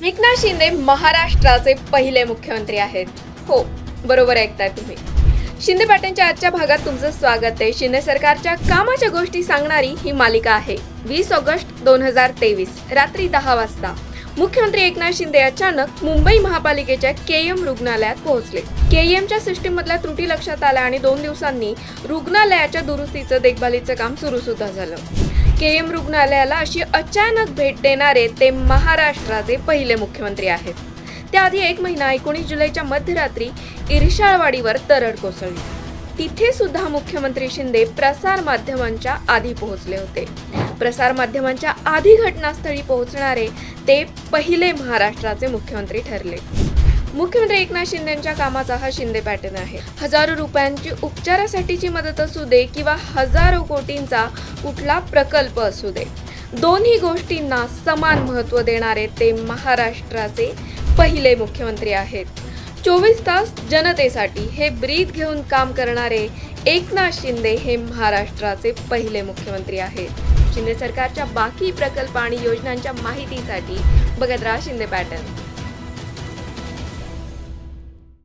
एकनाथ शिंदे महाराष्ट्राचे पहिले मुख्यमंत्री आहेत. हो, बरोबर ऐकताय तुम्ही. शिंदे पाट्यांच्या आजच्या भागात तुमचं स्वागत आहे. शिंदे सरकारच्या कामाच्या गोष्टी सांगणारी ही मालिका आहे. 20 ऑगस्ट 2023 रात्री 10 वाजता मुख्यमंत्री एकनाथ शिंदे अचानक मुंबई महापालिकेच्या केएम रुग्णालयात पोहोचले. केएमच्या सिस्टीम मधल्या त्रुटी लक्षात आल्या आणि 2 दिवसांनी रुग्णालयाच्या दुरुस्तीचं देखभालीचं काम सुरू सुद्धा झालं. केएम रुग्णालयाला अशी अचानक भेट देणारे ते महाराष्ट्राचे पहिले मुख्यमंत्री आहेत. त्याआधी 1 महिना 19 जुलैच्या मध्यरात्री इर्शाळवाडीवर तरड कोसळली. तिथे सुद्धा मुख्यमंत्री शिंदे प्रसार माध्यमांच्या आधी पोहोचले होते. प्रसार माध्यमांच्या आधी घटनास्थळी पोहोचणारे ते पहिले महाराष्ट्राचे मुख्यमंत्री ठरले. मुख्यमंत्री एकनाथ शिंदेंच्या कामाचा हा शिंदे पॅटर्न आहे. हजारो रुपयांची उपचारासाठीची मदत असू दे किंवा हजारो कोटींचा कुठला प्रकल्प असू दे, दोन्ही गोष्टींना समान महत्त्व देणारे ते महाराष्ट्राचे पहिले मुख्यमंत्री आहेत. 24 तास जनतेसाठी हे ब्रीथ घेऊन काम करणारे एकनाथ शिंदे हे महाराष्ट्राचे पहिले मुख्यमंत्री आहेत. शिंदे सरकारच्या बाकी प्रकल्प आणि योजनांच्या माहितीसाठी बघत राहा शिंदे पॅटर्न.